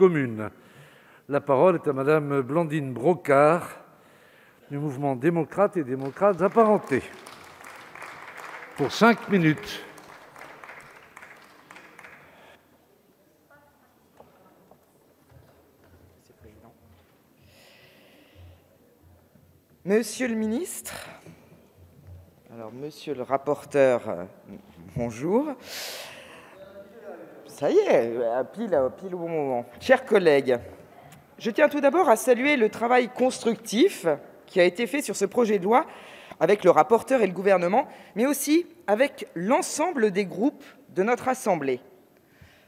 commune. La parole est à Madame Blandine Brocard, du mouvement démocrate et démocrates apparentés, pour 5 minutes. Monsieur le ministre, monsieur le rapporteur, bonjour. Ça y est, pile au bon moment. Chers collègues, je tiens tout d'abord à saluer le travail constructif qui a été fait sur ce projet de loi avec le rapporteur et le gouvernement, mais aussi avec l'ensemble des groupes de notre Assemblée.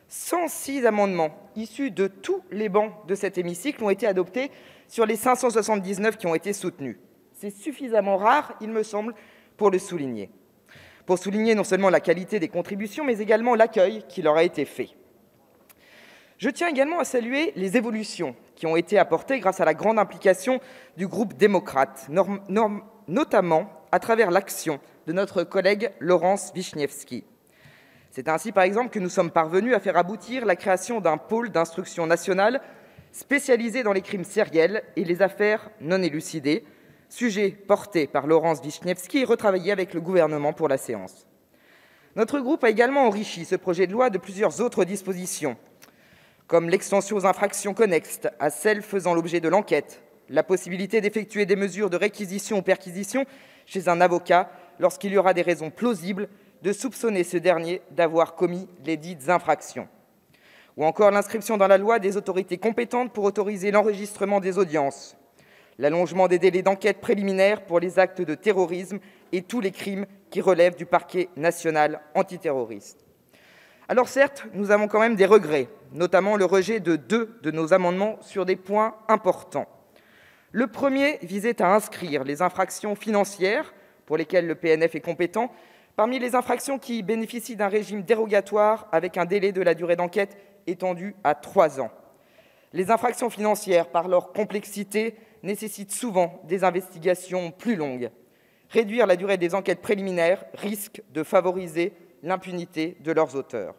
106 amendements issus de tous les bancs de cet hémicycle ont été adoptés sur les 579 qui ont été soutenus. C'est suffisamment rare, il me semble, pour le souligner. Pour souligner non seulement la qualité des contributions, mais également l'accueil qui leur a été fait. Je tiens également à saluer les évolutions qui ont été apportées grâce à la grande implication du groupe démocrate, notamment à travers l'action de notre collègue Laurence Vichnievsky. C'est ainsi, par exemple, que nous sommes parvenus à faire aboutir la création d'un pôle d'instruction nationale spécialisé dans les crimes sériels et les affaires non élucidées, sujet porté par Laurence Vichnievsky et retravaillé avec le gouvernement pour la séance. Notre groupe a également enrichi ce projet de loi de plusieurs autres dispositions, comme l'extension aux infractions connexes à celles faisant l'objet de l'enquête, la possibilité d'effectuer des mesures de réquisition ou perquisition chez un avocat lorsqu'il y aura des raisons plausibles de soupçonner ce dernier d'avoir commis les dites infractions, ou encore l'inscription dans la loi des autorités compétentes pour autoriser l'enregistrement des audiences, l'allongement des délais d'enquête préliminaire pour les actes de terrorisme et tous les crimes qui relèvent du parquet national antiterroriste. Alors certes, nous avons quand même des regrets, notamment le rejet de 2 de nos amendements sur des points importants. Le premier visait à inscrire les infractions financières, pour lesquelles le PNF est compétent, parmi les infractions qui bénéficient d'un régime dérogatoire avec un délai de la durée d'enquête étendu à 3 ans. Les infractions financières, par leur complexité, nécessitent souvent des investigations plus longues. Réduire la durée des enquêtes préliminaires risque de favoriser l'impunité de leurs auteurs.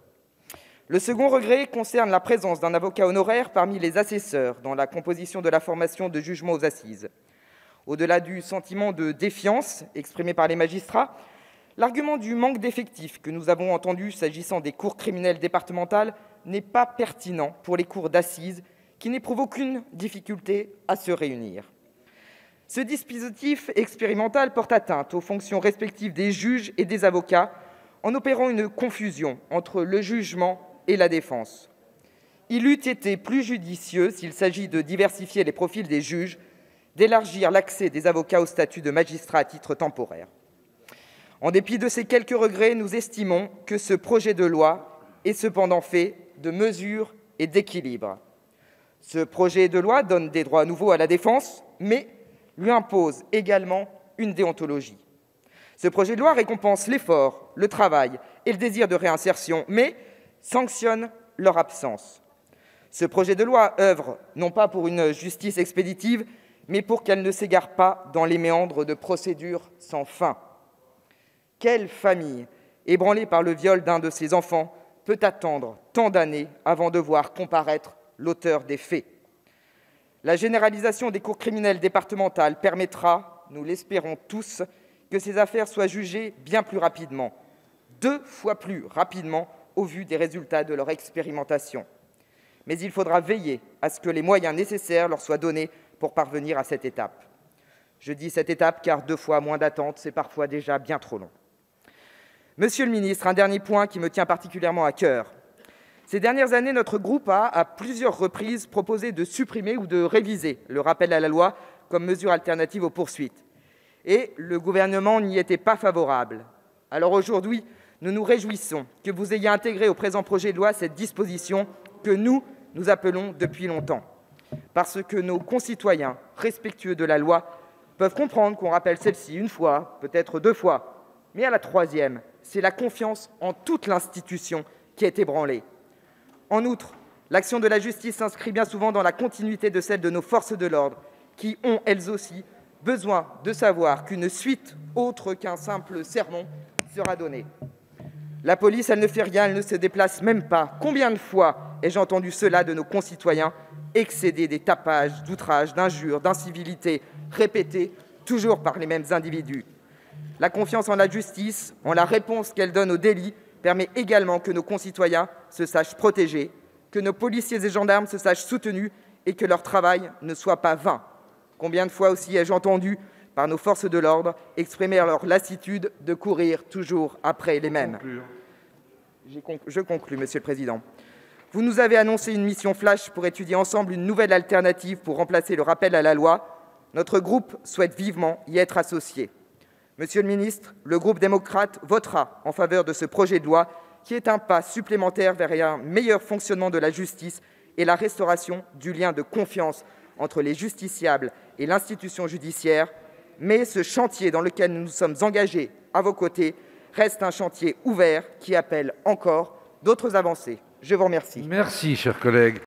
Le second regret concerne la présence d'un avocat honoraire parmi les assesseurs dans la composition de la formation de jugement aux assises. Au-delà du sentiment de défiance exprimé par les magistrats, l'argument du manque d'effectifs que nous avons entendu s'agissant des cours criminelles départementales n'est pas pertinent pour les cours d'assises qui n'éprouvent aucune difficulté à se réunir. Ce dispositif expérimental porte atteinte aux fonctions respectives des juges et des avocats en opérant une confusion entre le jugement et la défense. Il eût été plus judicieux, s'il s'agit de diversifier les profils des juges, d'élargir l'accès des avocats au statut de magistrat à titre temporaire. En dépit de ces quelques regrets, nous estimons que ce projet de loi est cependant fait de mesures et d'équilibre. Ce projet de loi donne des droits nouveaux à la défense, mais lui impose également une déontologie. Ce projet de loi récompense l'effort, le travail et le désir de réinsertion, mais sanctionne leur absence. Ce projet de loi œuvre non pas pour une justice expéditive, mais pour qu'elle ne s'égare pas dans les méandres de procédures sans fin. Quelle famille, ébranlée par le viol d'un de ses enfants, peut attendre tant d'années avant de voir comparaître l'auteur des faits? La généralisation des cours criminelles départementales permettra, nous l'espérons tous, que ces affaires soient jugées bien plus rapidement, 2 fois plus rapidement au vu des résultats de leur expérimentation. Mais il faudra veiller à ce que les moyens nécessaires leur soient donnés pour parvenir à cette étape. Je dis cette étape car 2 fois moins d'attente, c'est parfois déjà bien trop long. Monsieur le ministre, un dernier point qui me tient particulièrement à cœur. Ces dernières années, notre groupe a, à plusieurs reprises, proposé de supprimer ou de réviser le rappel à la loi comme mesure alternative aux poursuites. Et le gouvernement n'y était pas favorable. Alors aujourd'hui, nous nous réjouissons que vous ayez intégré au présent projet de loi cette disposition que nous appelons depuis longtemps. Parce que nos concitoyens, respectueux de la loi, peuvent comprendre qu'on rappelle celle-ci 1 fois, peut-être 2 fois, mais à la 3e, c'est la confiance en toute l'institution qui est ébranlée. En outre, l'action de la justice s'inscrit bien souvent dans la continuité de celle de nos forces de l'ordre, qui ont, elles aussi, besoin de savoir qu'une suite autre qu'un simple sermon sera donnée. La police, elle ne fait rien, elle ne se déplace même pas. Combien de fois ai-je entendu cela de nos concitoyens, excédés des tapages, d'outrages, d'injures, d'incivilités répétées, toujours par les mêmes individus. La confiance en la justice, en la réponse qu'elle donne aux délits, permet également que nos concitoyens se sachent protégés, que nos policiers et gendarmes se sachent soutenus et que leur travail ne soit pas vain. Combien de fois aussi ai-je entendu, par nos forces de l'ordre, exprimer leur lassitude de courir toujours après les mêmes. Je conclus, Monsieur le Président. Vous nous avez annoncé une mission flash pour étudier ensemble une nouvelle alternative pour remplacer le rappel à la loi. Notre groupe souhaite vivement y être associé. Monsieur le ministre, le groupe démocrate votera en faveur de ce projet de loi qui est un pas supplémentaire vers un meilleur fonctionnement de la justice et la restauration du lien de confiance entre les justiciables et l'institution judiciaire. Mais ce chantier dans lequel nous nous sommes engagés à vos côtés reste un chantier ouvert qui appelle encore d'autres avancées. Je vous remercie. Merci, cher collègue.